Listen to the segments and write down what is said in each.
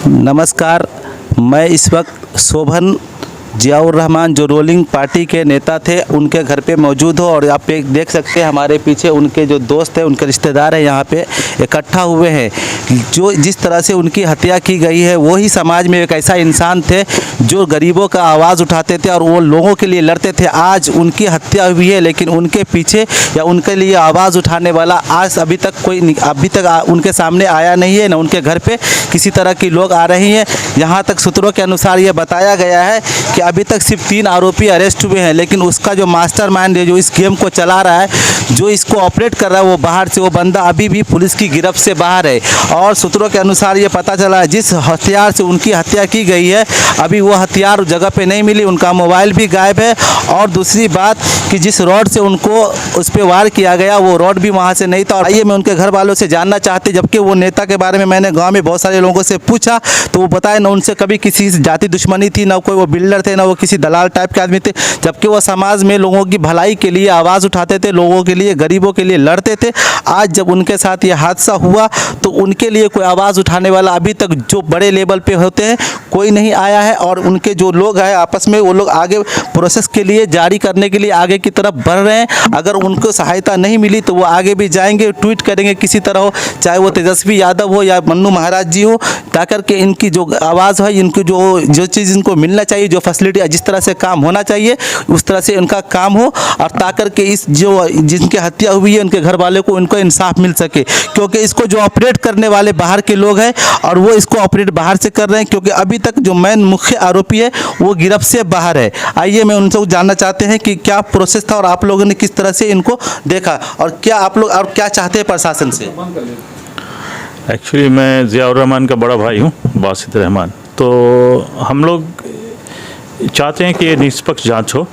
नमस्कार, मैं इस वक्त शोभन जियाउर रहमान जो रोलिंग पार्टी के नेता थे उनके घर पे मौजूद हो और आप देख सकते हैं हमारे पीछे उनके जो दोस्त हैं, उनके रिश्तेदार हैं, यहाँ पे इकट्ठा हुए हैं। जो जिस तरह से उनकी हत्या की गई है, वो ही समाज में एक ऐसा इंसान थे जो गरीबों का आवाज़ उठाते थे और वो लोगों के लिए लड़ते थे। आज उनकी हत्या हुई है, लेकिन उनके पीछे या उनके लिए आवाज़ उठाने वाला आज अभी तक उनके सामने आया नहीं है, न उनके घर पे किसी तरह की लोग आ रही हैं। यहाँ तक सूत्रों के अनुसार ये बताया गया है कि अभी तक सिर्फ 3 आरोपी अरेस्ट हुए हैं, लेकिन उसका जो मास्टरमाइंड है, जो इस गेम को चला रहा है, जो इसको ऑपरेट कर रहा है, वो बाहर से, वो बंदा अभी भी पुलिस की गिरफ्त से बाहर है। और सूत्रों के अनुसार ये पता चला है जिस हथियार से उनकी हत्या की गई है, अभी वो हथियार जगह पे नहीं मिली, उनका मोबाइल भी गायब है। और दूसरी बात कि जिस रॉड से उनको उस पर वार किया गया, वो रॉड भी वहाँ से नहीं था। और आइए मैं उनके घर वालों से जानना चाहती, जबकि वो नेता के बारे में मैंने गाँव में बहुत सारे लोगों से पूछा तो वो बताए ना उनसे कभी किसी जाति दुश्मनी थी, ना कोई वो बिल्डर थे, ना वो किसी दलाल टाइप के आदमी थे, जबकि वो समाज में लोगों की भलाई के लिए आवाज़ उठाते थे, लोगों के लिए, गरीबों के लिए लड़ते थे। आज जब उनके साथ ये हादसा हुआ तो उनके लिए कोई आवाज़ उठाने वाला अभी तक जो बड़े लेवल पे होते हैं कोई नहीं आया है। और उनके जो लोग हैं आपस में, वो लोग आगे प्रोसेस के लिए, जारी करने के लिए आगे की तरफ बढ़ रहे हैं। अगर उनको सहायता नहीं मिली तो वो आगे भी जाएंगे, ट्वीट करेंगे किसी तरह हो, चाहे वो तेजस्वी यादव हो या मन्नू महाराज जी हो, ताकर के इनकी जो आवाज़ है, इनकी जो चीज़ इनको मिलना चाहिए, जो फैसिलिटी जिस तरह से काम होना चाहिए उस तरह से इनका काम हो, और ताकर के इस जो जिनकी हत्या हुई है उनके घर वाले को उनको इंसाफ मिल सके। क्योंकि इसको जो ऑपरेट करने वाले बाहर के लोग हैं और वो इसको ऑपरेट बाहर से कर रहे हैं, क्योंकि अभी तक जो मेन मुख्य आरोपी है वो गिरफ्त से बाहर है। आइए मैं उनसे जानना चाहते हैं कि क्या प्रोसेस था और आप लोगों ने किस तरह से इनको देखा और क्या आप लोग और क्या चाहते हैं प्रशासन से। एक्चुअली मैं जियाउर रहमान का बड़ा भाई हूँ, बासित रहमान। तो हम लोग चाहते हैं कि ये निष्पक्ष जांच हो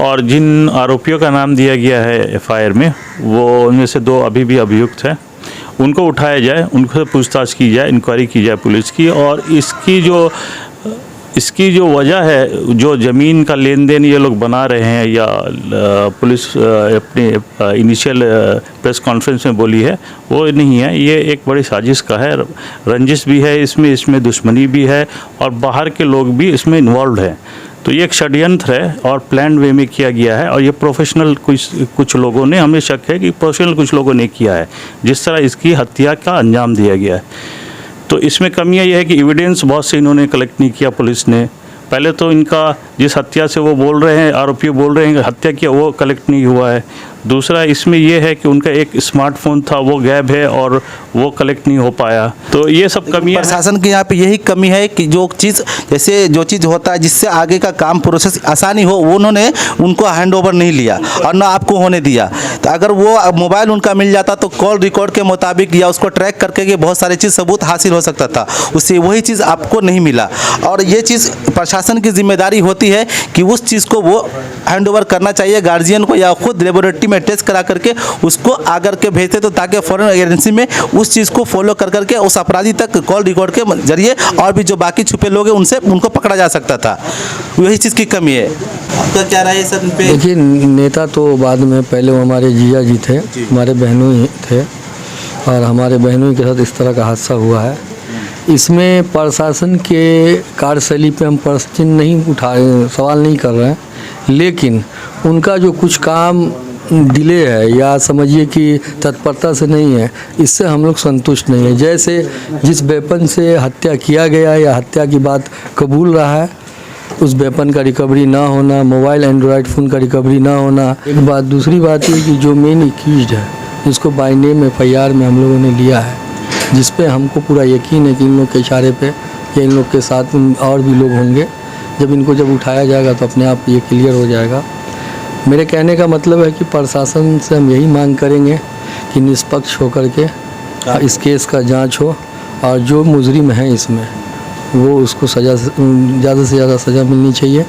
और जिन आरोपियों का नाम दिया गया है एफआईआर में, वो उनमें से 2 अभी भी अभियुक्त हैं, उनको उठाया जाए, उनको पूछताछ की जाए, इंक्वायरी की जाए पुलिस की। और इसकी जो वजह है, जो ज़मीन का लेन देन ये लोग बना रहे हैं या पुलिस अपने इनिशियल प्रेस कॉन्फ्रेंस में बोली है, वो नहीं है। ये एक बड़ी साजिश का है, रंजिश भी है इसमें दुश्मनी भी है और बाहर के लोग भी इसमें इन्वॉल्व हैं। तो ये एक षड्यंत्र है और प्लान वे में किया गया है और ये प्रोफेशनल कुछ लोगों ने, हमें शक है कि प्रोफेशनल कुछ लोगों ने किया है, जिस तरह इसकी हत्या का अंजाम दिया गया है। तो इसमें कमियां यह है कि एविडेंस बहुत से इन्होंने कलेक्ट नहीं किया पुलिस ने। पहले तो इनका जिस हत्या से वो बोल रहे हैं, आरोपी बोल रहे हैं कि हत्या किया, वो कलेक्ट नहीं हुआ है। दूसरा इसमें यह है कि उनका एक स्मार्टफोन था, वो गायब है और वो कलेक्ट नहीं हो पाया। तो ये सब कमियां, प्रशासन की यहाँ पे यही कमी है कि जो चीज़ होता है जिससे आगे का काम प्रोसेस आसानी हो, वो उन्होंने उनको हैंड ओवर नहीं लिया और ना आपको होने दिया। तो अगर वो मोबाइल उनका मिल जाता तो कॉल रिकॉर्ड के मुताबिक या उसको ट्रैक करके बहुत सारी चीज़ सबूत हासिल हो सकता था, उससे वही चीज़ आपको नहीं मिला। और ये चीज़ प्रशासन की जिम्मेदारी होती है कि उस चीज़ को वो हैंड ओवर करना चाहिए गार्जियन को, या खुद लेबोरेटरी में टेस्ट करा करके उसको आकर के भेजते, तो ताकि फॉरेन एजेंसी में उस चीज़ को फॉलो कर करके उस अपराधी तक कॉल रिकॉर्ड के जरिए और भी जो बाकी छुपे लोग हैं उनको पकड़ा जा सकता था। वही चीज़ की कमी है। आपका क्या राय है सर पे? देखिए, नेता तो बाद में, पहले वो हमारे जीजा जी थे, हमारे बहनों ही थे और हमारे बहनों के साथ इस तरह का हादसा हुआ है। इसमें प्रशासन के कार्यशैली पे हम सवाल नहीं कर रहे हैं, लेकिन उनका जो कुछ काम डिले है या समझिए कि तत्परता से नहीं है, इससे हम लोग संतुष्ट नहीं है। जैसे जिस वेपन से हत्या किया गया या हत्या की बात कबूल रहा है, उस वेपन का रिकवरी ना होना, मोबाइल एंड्रॉयड फ़ोन का रिकवरी ना होना एक बात। दूसरी बात ये कि जो मेन एक्यूज्ड है, जिसको बाय नेम एफआईआर में हम लोगों ने लिया है, जिस पे हमको पूरा यकीन है कि इन लोग के इशारे पे या इन लोग के साथ और भी लोग होंगे, जब उठाया जाएगा तो अपने आप ये क्लियर हो जाएगा। मेरे कहने का मतलब है कि प्रशासन से हम यही मांग करेंगे कि निष्पक्ष होकर के इस केस का जांच हो और जो मुजरिम है इसमें वो उसको सज़ा, ज़्यादा से ज़्यादा सज़ा मिलनी चाहिए।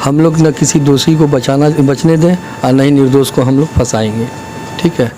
हम लोग न किसी दोषी को बचने दें और न ही निर्दोष को हम लोग फंसाएंगे। ठीक है।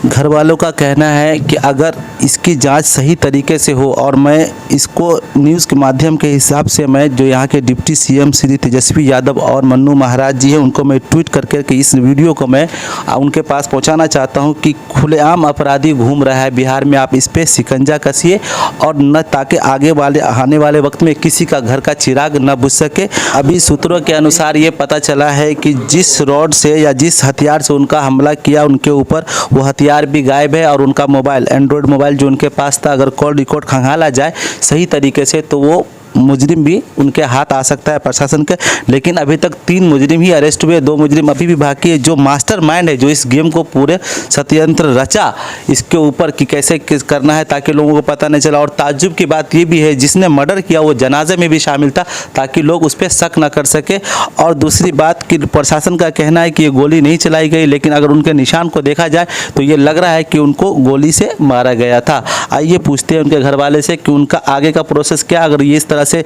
घर वालों का कहना है कि अगर इसकी जांच सही तरीके से हो, और मैं इसको न्यूज़ के माध्यम के हिसाब से मैं जो यहाँ के डिप्टी सीएम श्री तेजस्वी यादव और मन्नू महाराज जी हैं उनको मैं ट्वीट करके कि इस वीडियो को मैं उनके पास पहुँचाना चाहता हूँ कि खुलेआम अपराधी घूम रहा है बिहार में, आप इस पर शिकंजा कसिए और न, ताकि आने वाले वक्त में किसी का घर का चिराग न बुझ सके। अभी सूत्रों के अनुसार ये पता चला है कि जिस रॉड से या जिस हथियार से उनका हमला किया उनके ऊपर, वो हथियार भी गायब है, और उनका मोबाइल, एंड्रॉयड मोबाइल जो उनके पास था, अगर कॉल रिकॉर्ड खंगाला जाए सही तरीके से तो वो मुजरिम भी उनके हाथ आ सकता है प्रशासन के। लेकिन अभी तक 3 मुजरिम ही अरेस्ट हुए, 2 मुजरिम अभी भी बाकी है। जो मास्टरमाइंड है, जो इस गेम को पूरे षड्यंत्र रचा इसके ऊपर कि कैसे करना है ताकि लोगों को पता नहीं चला। और ताज्जुब की बात ये भी है, जिसने मर्डर किया वो जनाजे में भी शामिल था ताकि लोग उस पर शक न कर सके। और दूसरी बात कि प्रशासन का कहना है कि ये गोली नहीं चलाई गई, लेकिन अगर उनके निशान को देखा जाए तो ये लग रहा है कि उनको गोली से मारा गया था। आइए पूछते हैं उनके घर वाले से कि उनका आगे का प्रोसेस क्या। अगर ये इस तरह से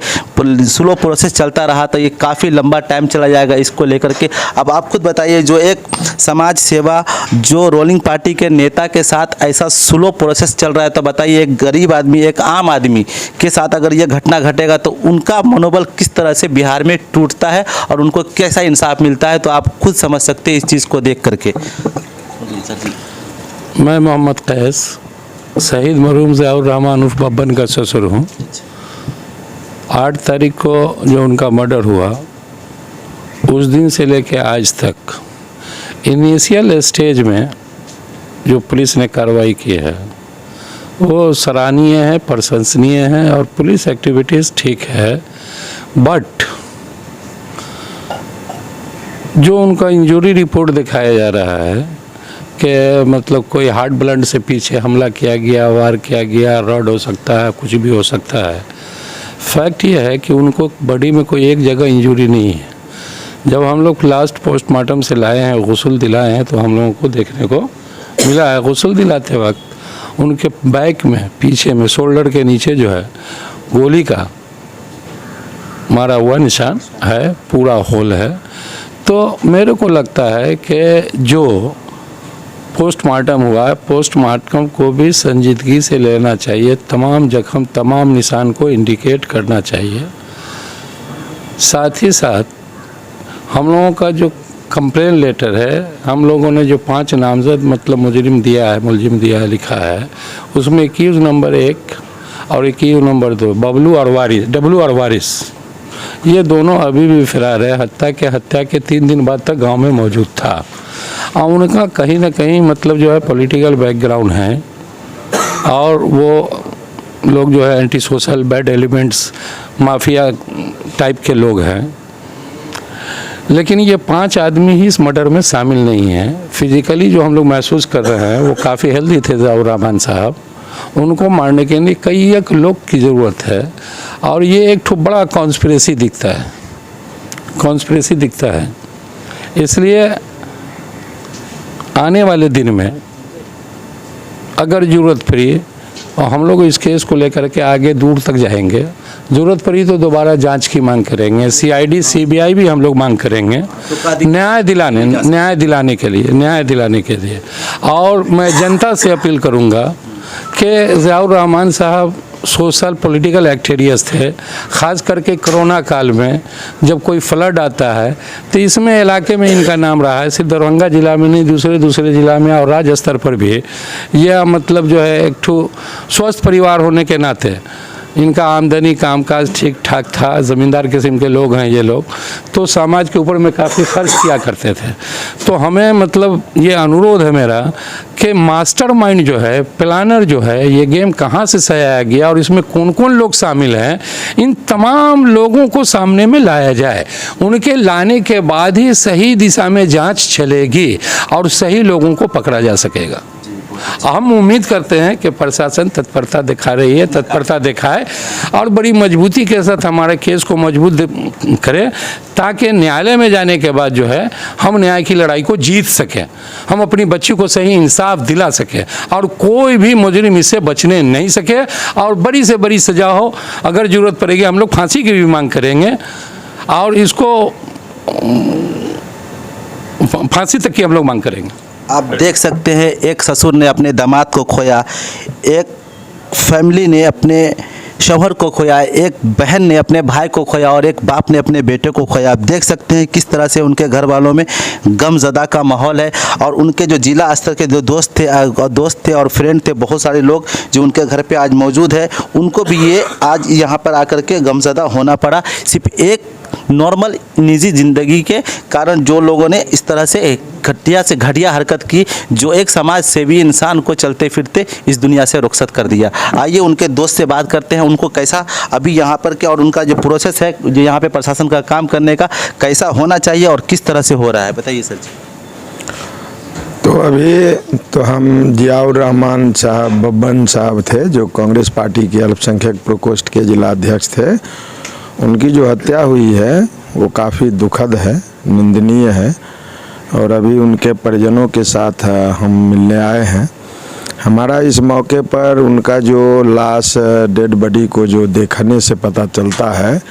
स्लो प्रोसेस चलता रहा तो ये काफ़ी लंबा टाइम चला जाएगा इसको लेकर के। अब आप खुद बताइए, जो एक समाज सेवा, जो रोलिंग पार्टी के नेता के साथ ऐसा स्लो प्रोसेस चल रहा है, तो बताइए एक गरीब आदमी, एक आम आदमी के साथ अगर ये घटना घटेगा तो उनका मनोबल किस तरह से बिहार में टूटता है और उनको कैसा इंसाफ मिलता है, तो आप खुद समझ सकते हैं इस चीज़ को देख करके। मैं मोहम्मद कैस, शहीद मरहूम ज़ियाउर रहमान उर्फ बब्बन का ससुर हूँ। 8 तारीख को जो उनका मर्डर हुआ, उस दिन से लेकर आज तक इनिशियल स्टेज में जो पुलिस ने कार्रवाई की है वो सराहनीय है, प्रशंसनीय है और पुलिस एक्टिविटीज़ ठीक है। बट जो उनका इंजरी रिपोर्ट दिखाया जा रहा है कि मतलब कोई हार्ट ब्लड से पीछे हमला किया गया, वार किया गया, रॉड हो सकता है, कुछ भी हो सकता है। फैक्ट ये है कि उनको बॉडी में कोई एक जगह इंजरी नहीं है। जब हम लोग लास्ट पोस्टमार्टम से लाए हैं, गुस्ल दिलाए हैं, तो हम लोगों को देखने को मिला है गुस्ल दिलाते वक्त उनके बैक में, पीछे में, शोल्डर के नीचे जो है गोली का मारा हुआ निशान है, पूरा होल है। तो मेरे को लगता है कि जो पोस्टमार्टम हुआ है, पोस्टमार्टम को भी संजीदगी से लेना चाहिए, तमाम जख्म, तमाम निशान को इंडिकेट करना चाहिए। साथ ही साथ हम लोगों का जो कंप्लेन लेटर है, हम लोगों ने जो 5 नामजद मतलब मुलजिम दिया है, लिखा है, उसमें एक्यूज़ नंबर 1 और एक्यूज़ नंबर 2 डब्लू और वारिस, ये दोनों अभी भी फरार है। हत्या के 3 दिन बाद तक गांव में मौजूद था। और उनका कहीं ना कहीं मतलब जो है पॉलिटिकल बैकग्राउंड है, और वो लोग जो है anti social, bad elements, mafia type के लोग हैं। लेकिन ये 5 आदमी ही इस मर्डर में शामिल नहीं हैं। फिजिकली जो हम लोग महसूस कर रहे हैं वो काफ़ी हेल्दी थे ज़ियाउर रहमान साहब। उनको मारने के लिए कई एक लोग की ज़रूरत है, और ये एक बड़ा कॉन्स्पिरेसी दिखता है। इसलिए आने वाले दिन में अगर ज़रूरत पड़ी, और हम लोग इस केस को लेकर के आगे दूर तक जाएंगे, ज़रूरत पड़ी तो दोबारा जांच की मांग करेंगे, CID CBI भी हम लोग मांग करेंगे, न्याय दिलाने के लिए। और मैं जनता से अपील करूंगा कि ज़ियाउर रहमान साहब सोशल पॉलिटिकल एक्टिविस्ट थे। ख़ास करके कोरोना काल में जब कोई फ्लड आता है तो इसमें इलाके में इनका नाम रहा है, सिर्फ दरभंगा जिला में नहीं, दूसरे ज़िला में और राज्य स्तर पर भी। यह मतलब जो है एक ठो स्वस्थ परिवार होने के नाते इनका आमदनी, कामकाज ठीक ठाक था, ज़मींदार किस्म के लोग हैं ये लोग, तो समाज के ऊपर में काफ़ी खर्च किया करते थे। तो हमें मतलब ये अनुरोध है मेरा कि मास्टरमाइंड जो है, प्लानर जो है, ये गेम कहाँ से सजाया गया और इसमें कौन कौन लोग शामिल हैं, इन तमाम लोगों को सामने में लाया जाए। उनके लाने के बाद ही सही दिशा में जांच चलेगी और सही लोगों को पकड़ा जा सकेगा। हम उम्मीद करते हैं कि प्रशासन तत्परता दिखाए और बड़ी मजबूती के साथ हमारे केस को मजबूत करे, ताकि न्यायालय में जाने के बाद जो है हम न्याय की लड़ाई को जीत सकें, हम अपनी बच्ची को सही इंसाफ दिला सकें और कोई भी मुजरिम इससे बचने नहीं सके और बड़ी से बड़ी सज़ा हो। अगर ज़रूरत पड़ेगी हम लोग फांसी की भी मांग करेंगे और इसको फांसी तक की हम लोग मांग करेंगे। आप देख सकते हैं एक ससुर ने अपने दामाद को खोया, एक फैमिली ने अपने शौहर को खोया, एक बहन ने अपने भाई को खोया और एक बाप ने अपने बेटे को खोया। आप देख सकते हैं किस तरह से उनके घर वालों में गमज़दा का माहौल है। और उनके जो जिला स्तर के जो दोस्त थे और फ्रेंड थे, बहुत सारे लोग जो उनके घर पे आज मौजूद है, उनको भी ये आज यहाँ पर आकर के गमज़दा होना पड़ा, सिर्फ एक नॉर्मल निजी ज़िंदगी के कारण। जो लोगों ने इस तरह से घटिया से घटिया हरकत की, जो एक समाज सेवी इंसान को चलते फिरते इस दुनिया से रुखसत कर दिया। आइए उनके दोस्त से बात करते हैं, उनको कैसा अभी यहाँ पर क्या और उनका जो प्रोसेस है जो यहाँ पे प्रशासन का काम करने का कैसा होना चाहिए और किस तरह से हो रहा है, बताइए सर जी। तो अभी तो हम जियाउर रहमान साहब बब्बन साहब थे जो कांग्रेस पार्टी के अल्पसंख्यक प्रकोष्ठ के जिला अध्यक्ष थे। उनकी जो हत्या हुई है वो काफ़ी दुखद है, निंदनीय है। और अभी उनके परिजनों के साथ हम मिलने आए हैं। हमारा इस मौके पर उनका जो लाश डेड बॉडी को जो देखने से पता चलता है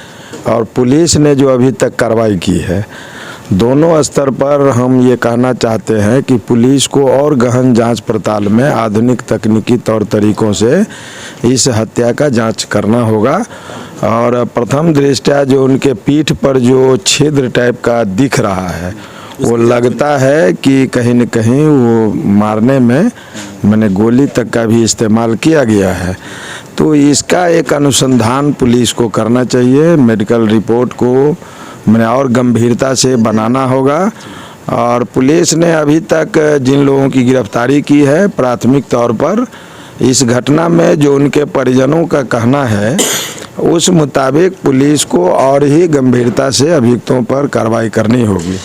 और पुलिस ने जो अभी तक कार्रवाई की है, दोनों स्तर पर हम ये कहना चाहते हैं कि पुलिस को और गहन जांच पड़ताल में आधुनिक तकनीकी तौर तरीकों से इस हत्या का जांच करना होगा। और प्रथम दृष्टया जो उनके पीठ पर जो छिद्र टाइप का दिख रहा है, वो लगता है कि कहीं न कहीं वो मारने में मैंने गोली तक का भी इस्तेमाल किया गया है। तो इसका एक अनुसंधान पुलिस को करना चाहिए, मेडिकल रिपोर्ट को मैंने और गंभीरता से बनाना होगा। और पुलिस ने अभी तक जिन लोगों की गिरफ्तारी की है, प्राथमिक तौर पर इस घटना में जो उनके परिजनों का कहना है, उस मुताबिक पुलिस को और ही गंभीरता से अभियुक्तों पर कार्रवाई करनी होगी।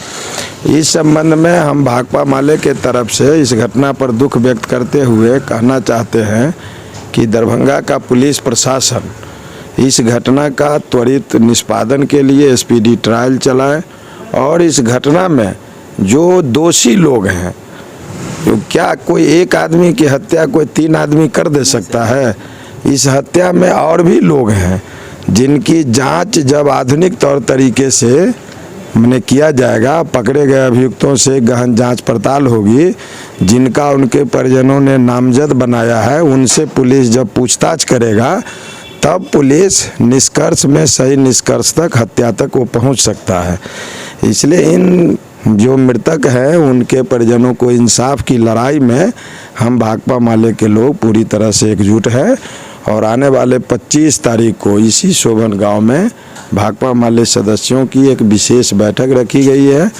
इस संबंध में हम भाकपा माले के तरफ से इस घटना पर दुख व्यक्त करते हुए कहना चाहते हैं कि दरभंगा का पुलिस प्रशासन इस घटना का त्वरित निष्पादन के लिए स्पीडी ट्रायल चलाए और इस घटना में जो दोषी लोग हैं, तो क्या कोई एक आदमी की हत्या कोई 3 आदमी कर दे सकता है? इस हत्या में और भी लोग हैं जिनकी जांच जब आधुनिक तौर तरीके से मैंने किया जाएगा, पकड़े गए अभियुक्तों से गहन जांच पड़ताल होगी, जिनका उनके परिजनों ने नामजद बनाया है, उनसे पुलिस जब पूछताछ करेगा तब पुलिस निष्कर्ष में सही निष्कर्ष तक, हत्या तक वो पहुंच सकता है। इसलिए इन जो मृतक हैं उनके परिजनों को इंसाफ की लड़ाई में हम भाकपा माले के लोग पूरी तरह से एकजुट हैं। और आने वाले 25 तारीख को इसी शोभन गांव में भाकपा माले सदस्यों की एक विशेष बैठक रखी गई है,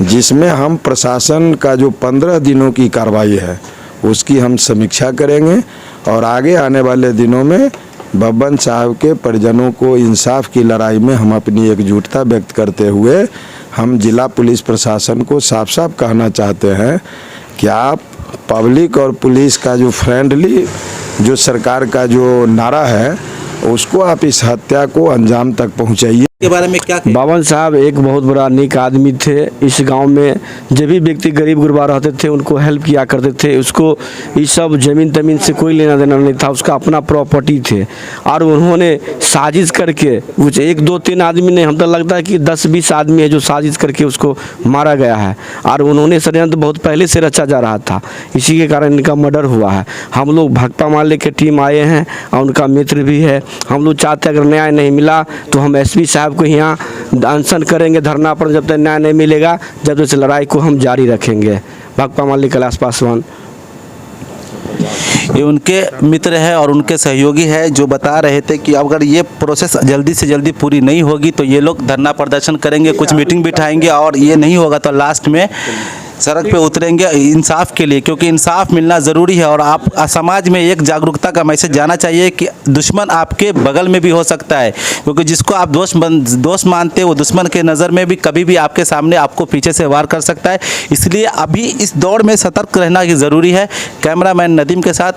जिसमें हम प्रशासन का जो 15 दिनों की कार्रवाई है उसकी हम समीक्षा करेंगे। और आगे आने वाले दिनों में बब्बन साहब के परिजनों को इंसाफ की लड़ाई में हम अपनी एकजुटता व्यक्त करते हुए हम जिला पुलिस प्रशासन को साफ साफ कहना चाहते हैं कि आप पब्लिक और पुलिस का जो फ्रेंडली जो सरकार का जो नारा है, उसको आप इस हत्या को अंजाम तक पहुंचाइए। के बारे में क्या बावन साहब एक बहुत बड़ा नेक आदमी थे। इस गांव में जो भी व्यक्ति गरीब गुरबा रहते थे उनको हेल्प किया करते थे। उसको इस सब ज़मीन तमीन से कोई लेना देना नहीं था, उसका अपना प्रॉपर्टी थे। और उन्होंने साजिश करके कुछ 1 2 3 आदमी ने, हम तो लगता है कि 10-20 आदमी है जो साजिश करके उसको मारा गया है। और उन्होंने षड्यंत्र बहुत पहले से रचा जा रहा था, इसी के कारण इनका मर्डर हुआ है। हम लोग भाकपा माले के टीम आए हैं और उनका मित्र भी है। हम लोग चाहते हैं अगर न्याय नहीं मिला तो हम एसपी साहब को यहाँ अनशन करेंगे धरना पर, जब तक न्याय नहीं मिलेगा जब तक इस लड़ाई को हम जारी रखेंगे। भाकपा माले कैलाश पासवान ये उनके मित्र है और उनके सहयोगी है जो बता रहे थे कि अगर ये प्रोसेस जल्दी से जल्दी पूरी नहीं होगी तो ये लोग धरना प्रदर्शन करेंगे, कुछ मीटिंग बिठाएंगे और ये नहीं होगा तो लास्ट में सड़क पे उतरेंगे इंसाफ के लिए, क्योंकि इंसाफ मिलना ज़रूरी है। और आप समाज में एक जागरूकता का मैसेज जाना चाहिए कि दुश्मन आपके बगल में भी हो सकता है, क्योंकि जिसको आप दोस्त मानते हैं वो दुश्मन के नज़र में भी कभी भी आपके सामने आपको पीछे से वार कर सकता है। इसलिए अभी इस दौर में सतर्क रहना ज़रूरी है। कैमरामैन नदीम के साथ